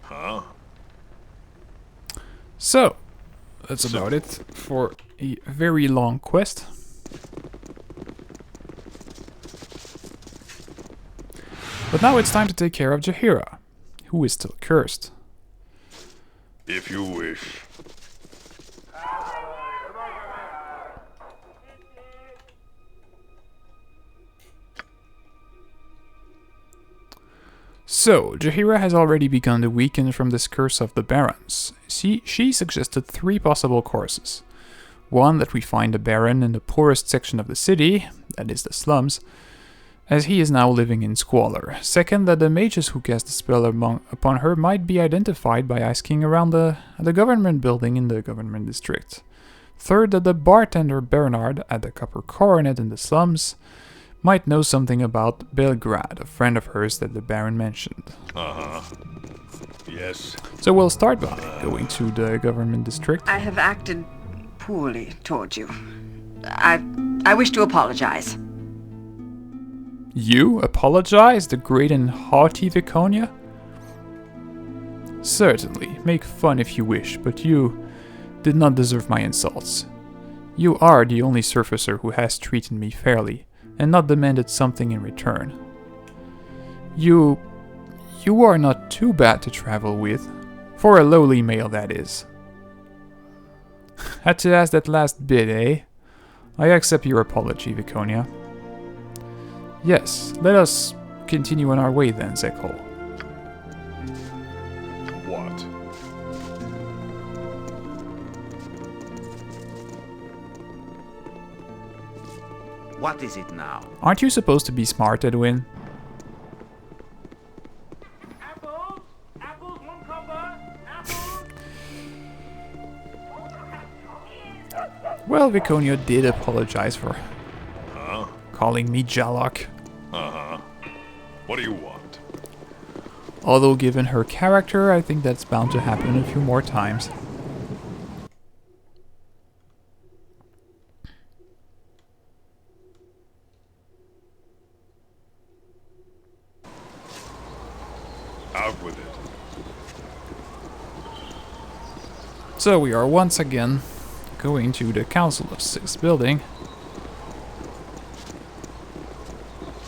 Huh? So, that's about it for a very long quest. But now it's time to take care of Jaheira, who is still cursed. If you wish. So, Jaheira has already begun to weaken from this curse of the Barons. She suggested 3 possible courses. One, that we find the Baron in the poorest section of the city, that is the slums, as he is now living in squalor. Second, that the mages who cast the spell upon her might be identified by asking around the government building in the government district. Third, that the bartender Bernard at the Copper Coronet in the slums might know something about Belgrade, a friend of hers that the Baron mentioned. Uh-huh. Yes. So we'll start by going to the government district. I have acted poorly toward you. I wish to apologize. You apologize, the great and haughty Viconia? Certainly, make fun if you wish, but you did not deserve my insults. You are the only surfacer who has treated me fairly, and not demanded something in return. You are not too bad to travel with, for a lowly male that is. Had to ask that last bit, eh? I accept your apology, Viconia. Yes, let us continue on our way then, Zekol. What? What is it now? Aren't you supposed to be smart, Edwin? Apples? Apples, 1 copper? Apples? Well, Viconia did apologize for Huh? calling me Jalok. Uh-huh. What do you want? Although given her character, I think that's bound to happen a few more times. Out with it. So we are once again going to the Council of Six building.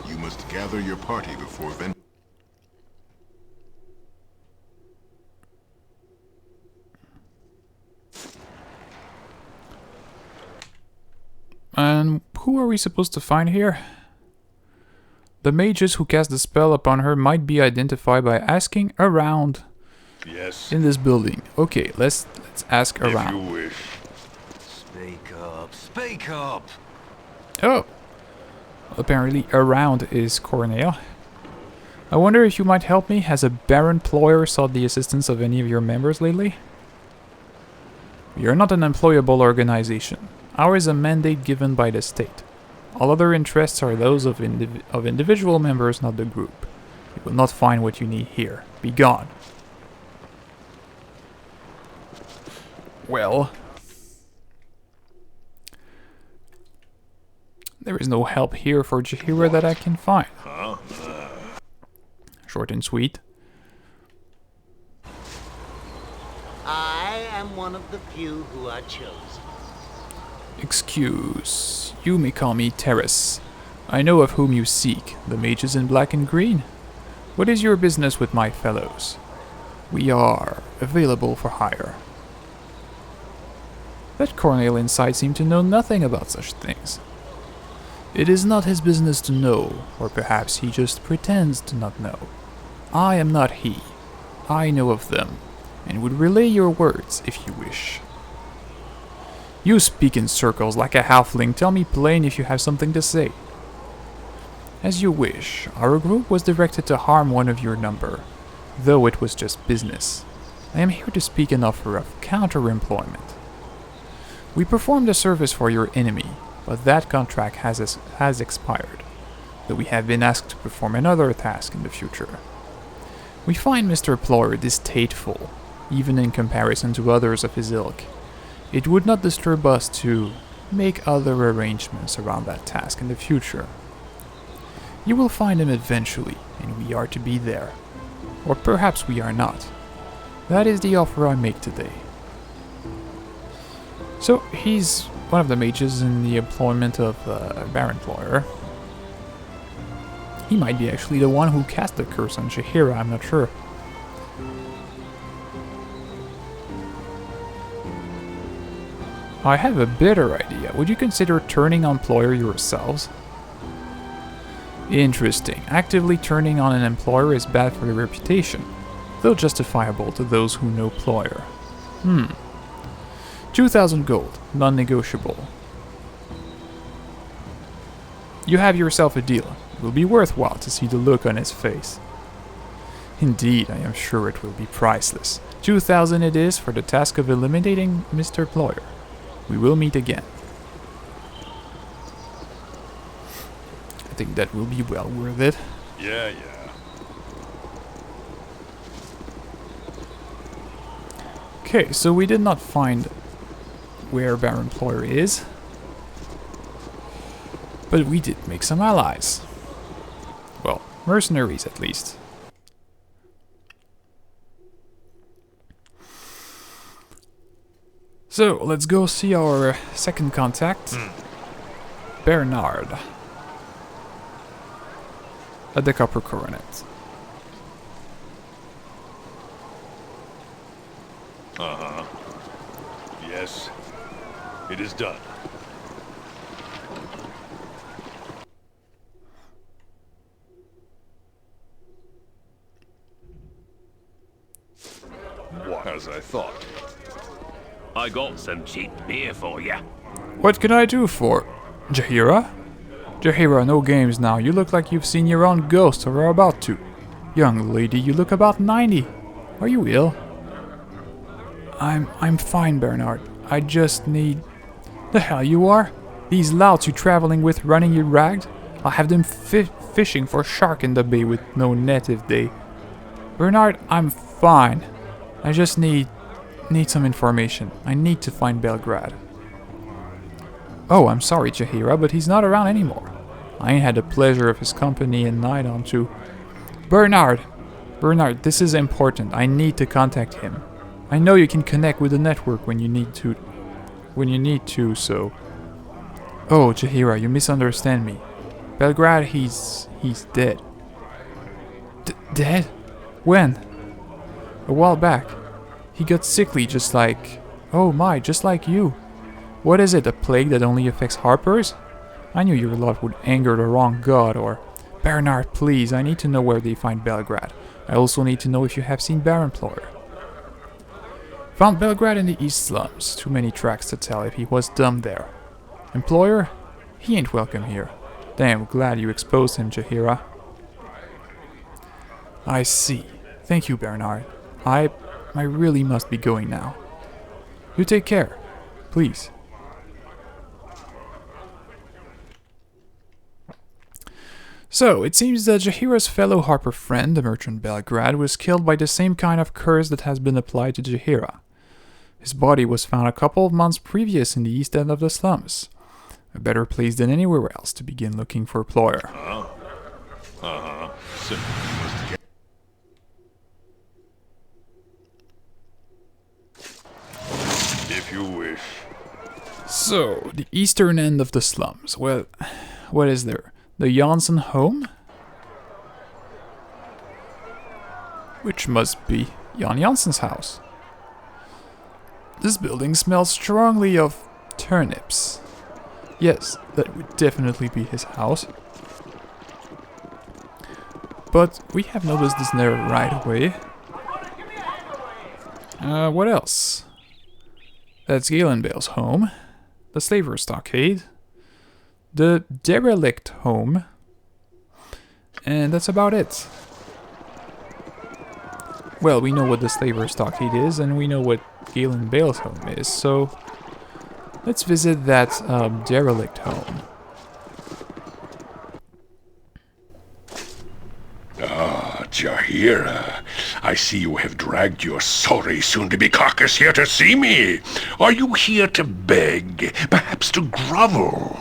You must gather your party before And who are we supposed to find here? The mages who cast the spell upon her might be identified by asking around Yes. in this building. Okay, let's ask If around. you wish. Speak up, speak up! Oh, apparently around is Cornel. I wonder if you might help me. Has a Baron Ployer sought the assistance of any of your members lately? We are not an employable organization. Ours is a mandate given by the state. All other interests are those of individual members, not the group. You will not find what you need here. Be gone. Well, there is no help here for Jaheira that I can find. Huh? Short and sweet. I am one of the few who are chosen. Excuse. You may call me Terrace. I know of whom you seek, the mages in black and green. What is your business with my fellows? We are available for hire. That Cornel inside seemed to know nothing about such things. It is not his business to know, or perhaps he just pretends to not know. I am not he. I know of them, and would relay your words if you wish. You speak in circles like a halfling. Tell me plain if you have something to say. As you wish. Our group was directed to harm one of your number, though it was just business. I am here to speak in offer of counter-employment. We performed a service for your enemy, but that contract has expired, though we have been asked to perform another task in the future. We find Mr. Ployer distasteful, even in comparison to others of his ilk. It would not disturb us to make other arrangements around that task in the future. You will find him eventually, and we are to be there. Or perhaps we are not. That is the offer I make today. So, he's one of the mages in the employment of Baron Ployer. He might be actually the one who cast the curse on Jaheira, I'm not sure. I have a better idea. Would you consider turning on Ployer yourselves? Interesting. Actively turning on an employer is bad for the reputation, though justifiable to those who know Ployer. 2,000 gold, non-negotiable. You have yourself a deal. It will be worthwhile to see the look on his face. Indeed, I am sure it will be priceless. 2,000 it is for the task of eliminating Mr. Ployer. We will meet again. I think that will be well worth it. Yeah. Okay, so we did not find where Baron Ployer is. But we did make some allies. Well, mercenaries at least. So, let's go see our second contact. Bernard. At the Copper Coronet. Yes. It is done. What? As I thought. I got some cheap beer for you. What can I do for Jaheira? Jaheira, no games now. You look like you've seen your own ghost or are about to. Young lady, you look about 90. Are you ill? I'm fine, Bernard. I just need... The hell you are? These louts you traveling with running you ragged? I'll have them fishing for shark in the bay with no net if they... Bernard, I'm fine. I just need some information. I need to find Belgrade. Oh, I'm sorry, Jaheira, but he's not around anymore. I ain't had the pleasure of his company in night on too. Bernard, this is important. I need to contact him. I know you can connect with the network when you need to, so... Oh, Jaheira, you misunderstand me. Belgrade, he's dead. Dead? When? A while back. He got sickly just like... Oh my, just like you. What is it, a plague that only affects harpers? I knew your lot would anger the wrong god, or... Bernard, please, I need to know where they find Belgrade. I also need to know if you have seen Baron Ployer. Found Belgrade in the East Slums. Too many tracks to tell if he was dumb there. Employer? He ain't welcome here. Damn glad you exposed him, Jaheira. I see. Thank you, Bernard. I really must be going now. You take care. Please. So, it seems that Jaheira's fellow harper friend, the merchant Belgrade, was killed by the same kind of curse that has been applied to Jaheira. His body was found a couple of months previous in the east end of the slums. A better place than anywhere else to begin looking for Ployer. If you wish. So, the eastern end of the slums. Well, what is there? The Janssen home? Which must be Jan Janssen's house. This building smells strongly of turnips. Yes, that would definitely be his house. But we have noticed this there right away. What else? That's Galenbale's home. The Slaver Stockade. The Derelict home. And that's about it. Well, we know what the Slaver Stockade is, and we know what Galen Bale's home is, so let's visit that derelict home. Jaheira, I see you have dragged your sorry soon-to-be carcass here to see me. Are you here to beg, perhaps to grovel?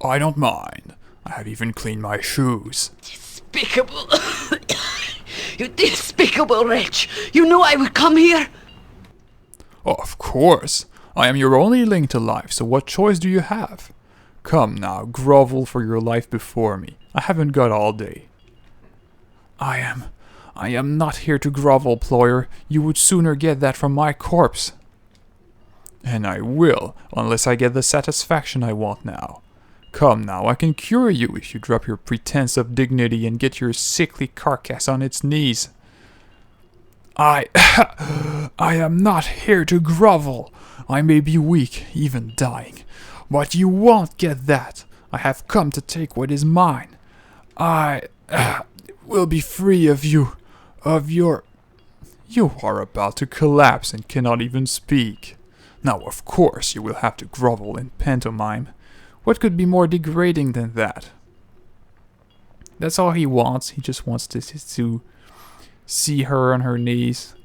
I don't mind. I have even cleaned my shoes. Despicable. You despicable wretch! You knew I would come here! Of course. I am your only link to life, so what choice do you have? Come now, grovel for your life before me. I haven't got all day. I am not here to grovel, Ployer. You would sooner get that from my corpse. And I will, unless I get the satisfaction I want now. Come now, I can cure you if you drop your pretense of dignity and get your sickly carcass on its knees. I am not here to grovel. I may be weak, even dying, but you won't get that. I have come to take what is mine. I will be free of you, of your... You are about to collapse and cannot even speak. Now, of course, you will have to grovel in pantomime. What could be more degrading than that? That's all he wants. He just wants to see her on her knees.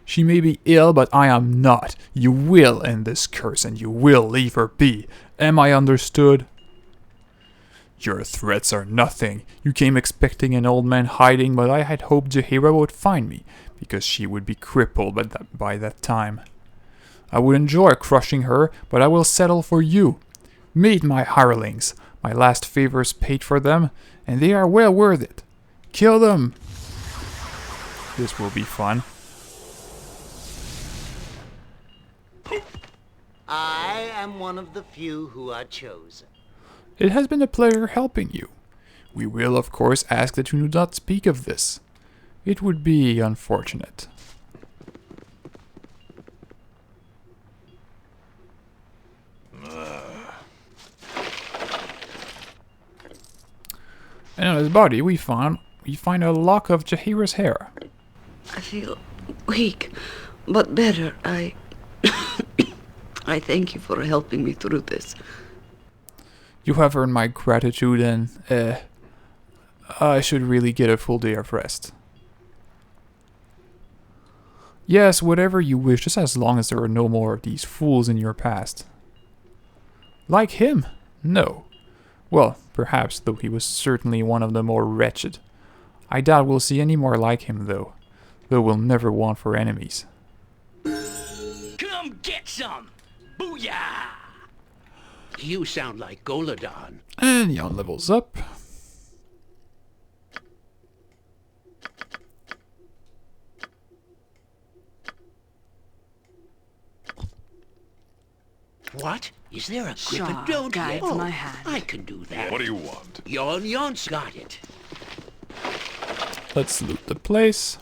She may be ill, but I am not. You will end this curse, and you will leave her be. Am I understood? Your threats are nothing. You came expecting an old man hiding, but I had hoped Jaheira would find me, because she would be crippled by that time. I would enjoy crushing her, but I will settle for you. Meet my hirelings. My last favors paid for them, and they are well worth it. Kill them. This will be fun. I am one of the few who are chosen. It has been a pleasure helping you. We will, of course, ask that you do not speak of this. It would be unfortunate. And on his body, we find a lock of Jaheira's hair. I feel weak, but better. I thank you for helping me through this. You have earned my gratitude, and I should really get a full day of rest. Yes, whatever you wish, just as long as there are no more of these fools in your past. Like him? No. Well, perhaps, though he was certainly one of the more wretched. I doubt we'll see any more like him, though we'll never want for enemies. Come get some! Booyah! You sound like Golodon. And Jan levels up. What? Is there a griffin? Shaw Don't guides you? my hand. I can do that. What do you want? Yon's got it. Let's loot the place.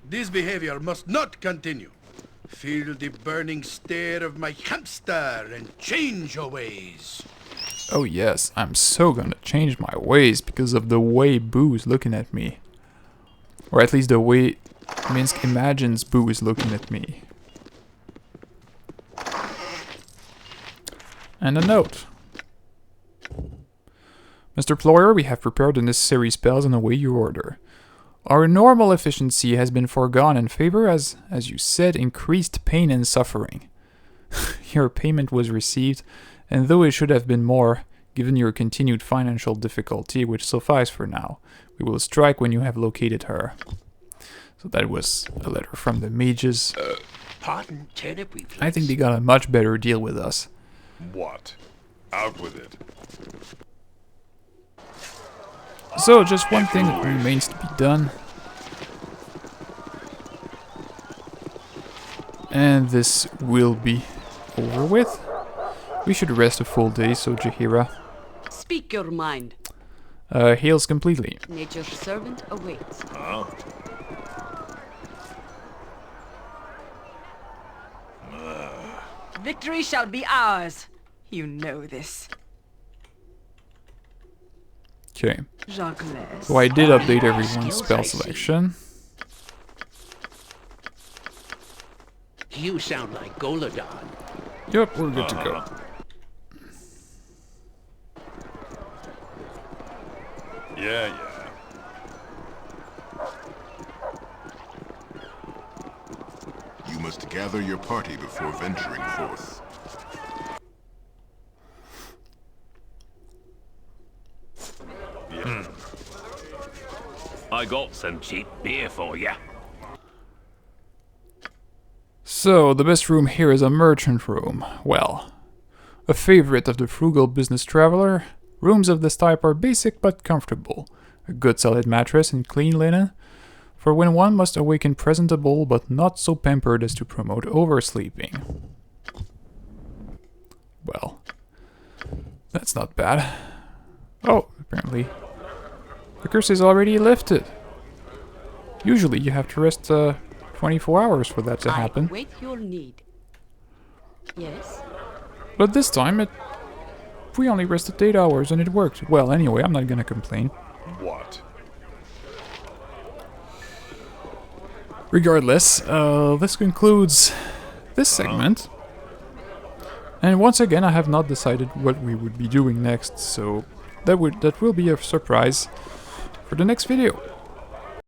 This behavior must not continue. Feel the burning stare of my hamster and change your ways. Oh yes, I'm so gonna change my ways because of the way Boo is looking at me. Or at least the way Minsk imagines Boo is looking at me. And a note. Mr. Ployer, we have prepared the necessary spells and await your order. Our normal efficiency has been foregone in favor as you said, increased pain and suffering. Your payment was received, and though it should have been more, given your continued financial difficulty, which suffice for now, we will strike when you have located her. So that was a letter from the mages. Pardon, turnip, please. I think they got a much better deal with us. What? Out with it. So, just one thing that remains to be done. And this will be over with. We should rest a full day, so Jaheira Speak your mind. heals completely. Nature's servant awaits. Huh? Victory shall be ours. You know this. Okay. Jacques. So I did update everyone's spell selection. You sound like Golodon. Yep, we're good to go. Yeah. You must gather your party before venturing forth. I got some cheap beer for ya. So, the best room here is a merchant room. Well, a favorite of the frugal business traveler. Rooms of this type are basic but comfortable. A good solid mattress and clean linen, for when one must awaken presentable but not so pampered as to promote oversleeping. Well, that's not bad. Oh, apparently the curse is already lifted. Usually you have to rest 24 hours for that to happen. Wait your need. Yes. But this time we only rested 8 hours and it worked. Well, anyway, I'm not gonna complain. What? Regardless, this concludes this segment. And once again, I have not decided what we would be doing next, so that will be a surprise for the next video.